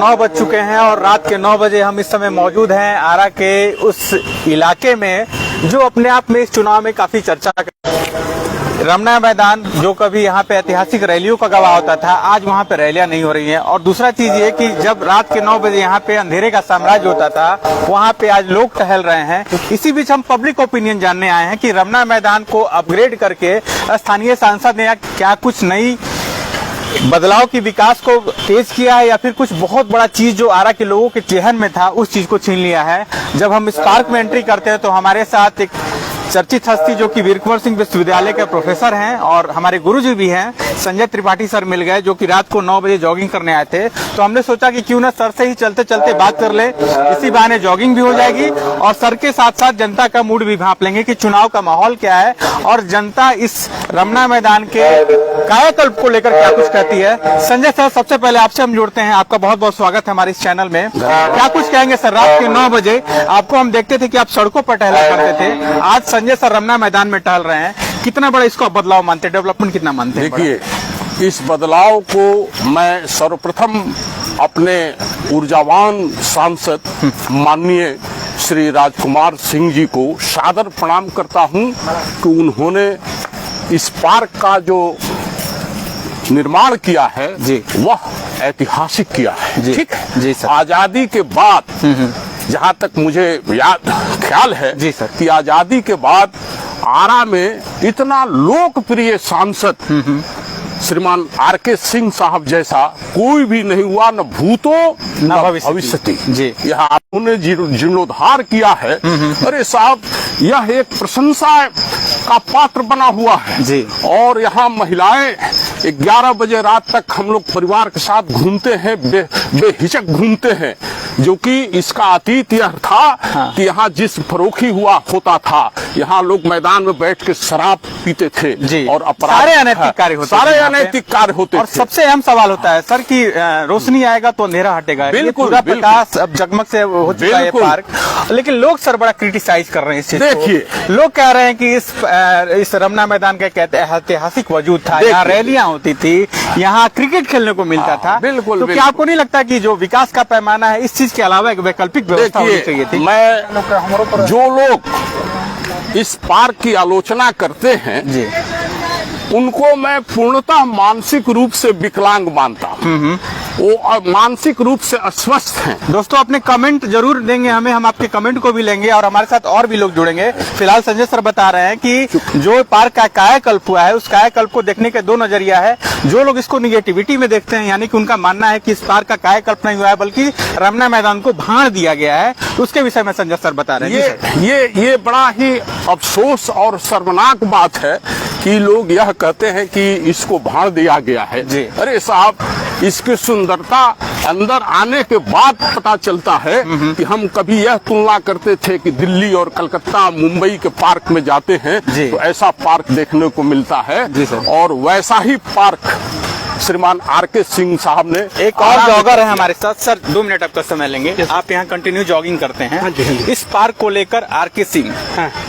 9 बज चुके हैं और रात के 9 बजे हम इस समय मौजूद हैं आरा के उस इलाके में जो अपने आप में इस चुनाव में काफी चर्चा रमना मैदान, जो कभी यहाँ पे ऐतिहासिक रैलियों का गवाह होता था, आज वहाँ पे रैलियां नहीं हो रही हैं। और दूसरा चीज ये कि जब रात के 9 बजे यहाँ पे अंधेरे का साम्राज्य होता था, वहाँ पे आज लोग टहल रहे हैं। इसी बीच हम पब्लिक ओपिनियन जानने आए हैं कि रमना मैदान को अपग्रेड करके स्थानीय सांसद ने क्या कुछ नई बदलाव की विकास को तेज किया है या फिर कुछ बहुत बड़ा चीज जो आरा के लोगों के चेहन में था उस चीज को छीन लिया है। जब हम इस पार्क में एंट्री करते हैं तो हमारे साथ एक चर्चित हस्ती जो कि वीर कुंवर सिंह विश्वविद्यालय के प्रोफेसर हैं और हमारे गुरुजी भी हैं, संजय त्रिपाठी सर मिल गए, जो कि रात को 9 बजे जॉगिंग करने आए थे। तो हमने सोचा कि क्यों ना सर से ही चलते चलते बात कर ले, इसी बहाने जॉगिंग भी हो जाएगी और सर के साथ साथ जनता का मूड भी भांप लेंगे कि चुनाव का माहौल क्या है और जनता इस रमना मैदान के कायाकल्प को लेकर क्या कुछ कहती है। संजय सर, सबसे पहले आपसे हम जोड़ते हैं, आपका बहुत बहुत स्वागत है हमारे इस चैनल में। क्या कुछ कहेंगे सर? रात के 9 बजे आपको हम देखते थे कि आप सड़कों पर टहला करते थे, आज संजय सर रमना मैदान में टहल रहे हैं, कितना बड़ा इसको बदलाव मानते हैं, डेवलपमेंट कितना मानते हैं? देखिए, इस बदलाव को मैं सर्वप्रथम अपने ऊर्जावान सांसद माननीय श्री राजकुमार सिंह जी को सादर प्रणाम करता हूं कि उन्होंने इस पार्क का जो निर्माण किया है जी, वह ऐतिहासिक किया है। ठीक है जी सर। आजादी के बाद जहाँ तक मुझे याद ख्याल है जी सर, कि आजादी के बाद आरा में इतना लोकप्रिय सांसद श्रीमान आर.के. सिंह साहब जैसा कोई भी नहीं हुआ, न भूतो न भविष्यति जी। यहाँ आपने जीर्णोद्धार किया है। अरे साहब, यह एक प्रशंसा का पात्र बना हुआ है जी। और यहाँ महिलाएं 11 बजे रात तक हम लोग परिवार के साथ घूमते हैं, बेहिचक घूमते हैं, जो कि इसका अतीत यह था कि यहाँ जिस फरोखी हुआ होता था, यहाँ लोग मैदान में बैठ के शराब पीते थे जी। और अपराध, सारे अनैतिक कार्य होते थे। और सबसे अहम सवाल होता है सर कि रोशनी आएगा तो अंधेरा हटेगा। बिल्कुल, पूरा प्रकाश अब जगमग से हो चुका है पार्क, लेकिन लोग सर बड़ा क्रिटिसाइज कर रहे हैं इस चीज को। देखिए, लोग कह रहे हैं कि इस रमना मैदान का कहते हैं ऐतिहासिक वजूद था, यहाँ रैलियां होती थी, यहाँ क्रिकेट खेलने को मिलता था। बिल्कुल। तो क्या आपको नहीं लगता कि जो विकास का पैमाना है, इस चीज के अलावा एक वैकल्पिक व्यवस्था होनी चाहिए थी? मैं जो लोग इस पार्क की आलोचना करते हैं जी, उनको मैं पूर्णतः मानसिक रूप से विकलांग मानता हूँ। वो मानसिक रूप से अस्वस्थ हैं। दोस्तों, अपने कमेंट जरूर देंगे हमें, हम आपके कमेंट को भी लेंगे और हमारे साथ और भी लोग जुड़ेंगे। फिलहाल संजय सर बता रहे हैं कि जो पार्क का कायाकल्प हुआ है, उस कायाकल्प को देखने के दो नजरिया है। जो लोग इसको निगेटिविटी में देखते हैं, यानी कि उनका मानना है कि इस पार्क का कायाकल्प नहीं हुआ है बल्कि रमना मैदान को भाड़ दिया गया है, उसके विषय में संजय सर बता रहे हैं। ये बड़ा ही अफसोस और शर्मनाक बात है कि लोग यह कहते हैं कि इसको भाड़ दिया गया है जी। अरे साहब, इसकी सुंदरता अंदर आने के बाद पता चलता है कि हम कभी यह तुलना करते थे कि दिल्ली और कलकत्ता, मुंबई के पार्क में जाते हैं तो ऐसा पार्क देखने को मिलता है और वैसा ही पार्क श्रीमान आर.के. सिंह साहब ने। एक और जॉगर है हमारे साथ। सर 2 मिनट आपका समय लेंगे। आप यहाँ कंटिन्यू जॉगिंग करते हैं। हाँ जी। इस पार्क को लेकर आर.के. सिंह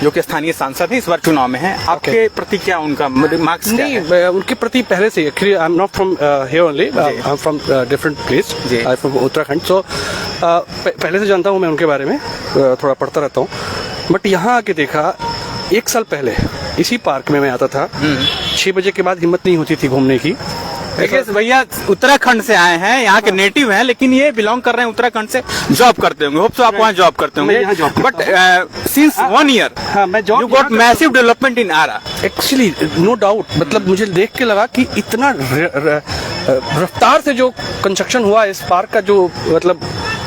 जो कि स्थानीय सांसद है, इस बार चुनाव में है, आपके प्रति क्या उनका मार्क्स क्या है? उनके प्रति पहले से actually I am not from here only, I am from different place, I am from Uttarakhand. So पहले से जानता हूँ मैं उनके बारे में, थोड़ा पढ़ता रहता हूँ। बट यहाँ आके देखा, 1 साल पहले इसी पार्क में मैं आता था, 6 बजे के बाद हिम्मत नहीं होती थी घूमने की। देखिए भैया, उत्तराखंड से आए हैं, यहाँ के नेटिव हैं, लेकिन ये बिलोंग कर रहे हैं उत्तराखंड से, जॉब करते होंगे। होप सो आप वहाँ जॉब करते होंगे। बट सिंस 1 ईयर मैं job, you got massive development in Arrah. Actually no doubt, मतलब मुझे देख के लगा कि इतना रफ्तार से जो कंस्ट्रक्शन हुआ इस पार्क का, जो मतलब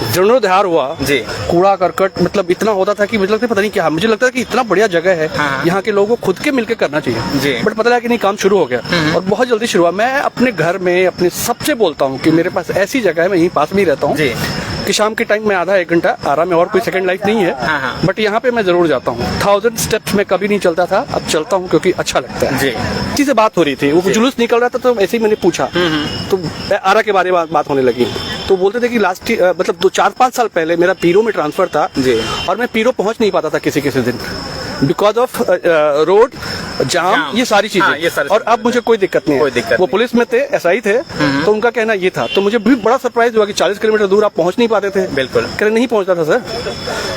जीर्णोद्धार हुआ जी, कूड़ा करकट मतलब इतना होता था कि मुझे लगता है पता नहीं क्या, मुझे लगता है कि इतना बढ़िया जगह है, यहाँ के लोगों को खुद के मिलकर करना चाहिए। बट पता लगा कि नहीं, काम शुरू हो गया और बहुत जल्दी शुरू हुआ। मैं अपने घर में अपने सबसे बोलता हूँ कि मेरे पास ऐसी जगह है, मैं यहीं पास में ही रहता हूँ, कि शाम के टाइम में आधा 1 घंटा आरा में, और कोई सेकंड लाइफ नहीं है, बट यहाँ पे मैं जरूर जाता हूँ। 1000 स्टेप्स में कभी नहीं चलता था, अब चलता हूँ क्योंकि अच्छा लगता है जी। किसी से बात हो रही थी, वो जुलूस निकल रहा था, तो ऐसे ही मैंने पूछा, तो आरा के बारे में बात होने लगी। तो बोलते थे कि लास्ट मतलब 4-5 साल पहले मेरा पीरो में ट्रांसफर था जी, और मैं पीरो पहुंच नहीं पाता था किसी दिन। बिकॉज ऑफ रोड जाम, ये सारी हाँ, ये सारी चीजें। और अब मुझे कोई दिक्कत नहीं कोई है। दिक्कत वो नहीं। पुलिस में थे, एसआई थे, तो उनका कहना ये था। तो मुझे भी बड़ा सरप्राइज हुआ कि 40 किलोमीटर दूर आप पहुंच नहीं पाते थे। बिल्कुल। कह रहे नहीं पहुंचता था सर।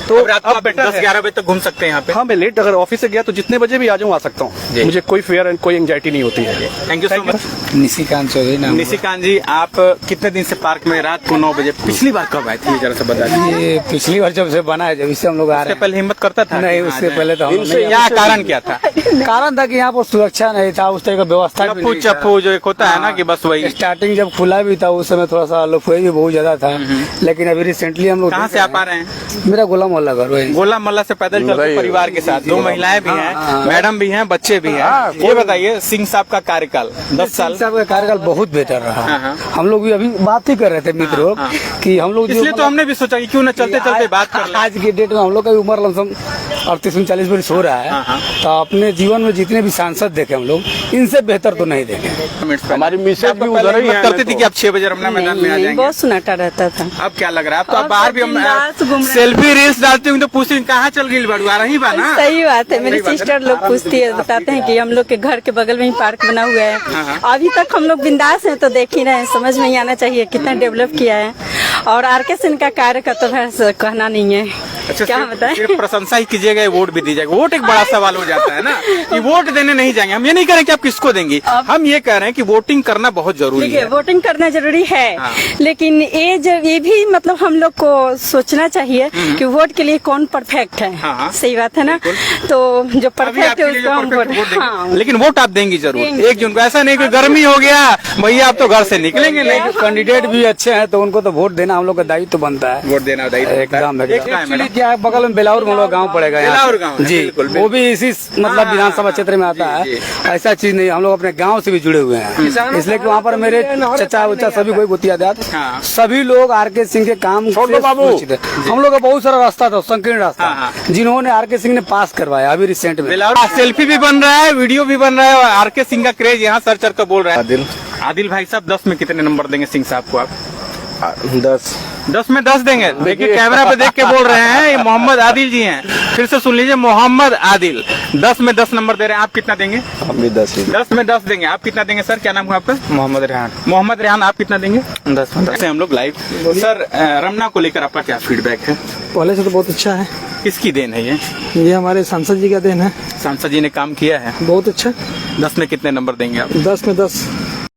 तो अब रात को आप बेटर है। 10-11 बजे तक घूम सकते हैं यहाँ पे। हाँ, मैं लेट अगर ऑफिस से गया तो जितने बजे भी आ जाऊँ आ सकता जी। हूँ। मुझे कोई फेयर एंड कोई एंजाइटी नहीं होती है। Thank you so much. Nishikant Chaudhary नाम। निशिकांत जी, आप कितने दिन से पार्क में रात को 9 बजे, पिछली बार कब आए थे जरा सा बता दीजिए। ये पिछली बार जब से बना है, जब इससे हम लोग आ उससे रहे पहले हिम्मत करता था हैं। नहीं, कि उससे हाँ, पहले तो हम इनसे नहीं यहाँ कारण क्या था? कारण था कि यहाँ पर सुरक्षा नहीं था, उस तरह का व्यवस्था भी चप्पू नहीं था। चप्पू जो एक होता है ना कि बस वही। स्टार्टिंग जब खुला भी था उस समय थोड़ा सा लफड़े भी बहुत ज्यादा था, लेकिन अभी रिसेंटली हम लोग कहाँ देख से रहे आप आ रहे हैं? हैं। मेरा गोला मोहल्ला घर वही। गोला मल्ला से पैदल चलते नहीं, परिवार के साथ, 2 महिलाएं भी हैं, हाँ। मैडम भी हैं, बच्चे भी हैं। ये बताइए, सिंह साहब का कार्यकाल 10 साल, साहब का कार्यकाल बहुत बेहतर हाँ, रहा। हाँ। हम लोग भी अभी बात ही कर रहे थे मित्र लोग हाँ। कि हम लोग जो इसलिए तो हमने भी सोचा कि क्यों न चलते चलते बात कर लें। आज के डेट में हम लोग का भी उम्र लमसम 38-39 वर्ष हो रहा हाँ, हाँ। है, तो अपने जीवन में जितने भी सांसद देखे हम लोग, इनसे बेहतर तो नहीं देखे। हमारी मिसेज भी पहले उधर ही हिम्मत है। करती थी कि आप 6 बजे रमना मैदान में आ नहीं, जाएंगे। बहुत सुनाटा रहता था। अब क्या लग रहा है? अब तो आप अब बाहर तो भी हम बिंदास घूम रहे सेल्फी रील्स डालती हूँ तो पूछती हूँ कहाँ चल गई बड़ुआ रही बा ना। सही बात है। मेरी सही बात है सिस्टर ना? लोग पूछती है, बताते हैं कि हम लोग के घर के बगल में ही पार्क बना हुआ है। हाँ। अभी तक हम लोग बिंदास हैं, तो देख ही रहे हैं। समझ में ही आना चाहिए कितना डेवलप किया है। और आरके सिंह का कार्य का तो बस कहना नहीं है। अच्छा, क्या सिर्फ बताएं? सिर्फ प्रशंसा ही कीजिएगा, वोट भी दीजिएगा। वोट एक बड़ा सवाल हो जाता है ना कि वोट देने नहीं जाएंगे। हम ये नहीं कह रहे कि आप किसको देंगी, हम ये कह रहे हैं कि वोटिंग करना बहुत जरूरी देखिए, है। वोटिंग करना जरूरी है, हाँ। लेकिन ये भी मतलब हम लोग को सोचना चाहिए कि वोट के लिए कौन परफेक्ट है। हाँ, हाँ। सही बात है ना? तो जो अभी परफेक्ट आपके है लिए उसको जो हम perfect वोट। वोट देंगे। हाँ। लेकिन वोट आप देंगी जरूर देंगे। 1 जून को। ऐसा नहीं कि गर्मी हो गया भैया आप तो घर से निकलेंगे नहीं। कैंडिडेट भी अच्छे हैं तो उनको तो वोट देना हम लोग का दायित्व तो बनता है। वोट देना दायित्व होता है। एकदम एक कहाँ है एक्चुअली मैडम? क्या है, बगल में बेलाउर में गाँव पड़ेगा यहाँ। बेलाउर गाँव है, जी, बिल्कुल, वो भी इसी मतलब हाँ, विधानसभा क्षेत्र में आता जी, है। ऐसा चीज नहीं, हम लोग अपने गांव से भी जुड़े हुए हैं, इसलिए कि वहाँ पर मेरे चचा उचा सभी कोई गोतिया दाद हाँ। सभी लोग आरके सिंह के काम से छोटू बाबू। परिचित है। हम लोग का बहुत सारा रास्ता था, संकीर्ण हाँ, रास्ता, हाँ। जिन्होंने आरके सिंह ने पास करवाया अभी रिसेंट में। बेलाउर सेल्फी भी बन रहा है, वीडियो भी बन रहा है और आरके सिंह का क्रेज यहाँ सर चढ़ कर बोल रहा है। आदिल भाई साहब, 10 में कितने नंबर देंगे सिंह साहब को आप? 10 में 10 देंगे। देखिए कैमरा पे देख के बोल रहे हैं, ये मोहम्मद आदिल जी हैं। फिर से सुन लीजिए, मोहम्मद आदिल 10 में 10 नंबर दे रहे हैं। आप कितना देंगे? हम भी 10 ही। 10 में 10 देंगे। आप कितना देंगे सर? क्या नाम है आपका? मोहम्मद रेहान। मोहम्मद रेहान, आप कितना देंगे? 10 में 10। से हम लोग लाइव। सर, रमना को लेकर आपका क्या फीडबैक है? पहले से तो बहुत अच्छा है। किसकी देन है ये हमारे सांसद जी का देन है। सांसद जी ने काम किया है। बहुत अच्छा। 10 में कितने नंबर देंगे आप? 10 में 10।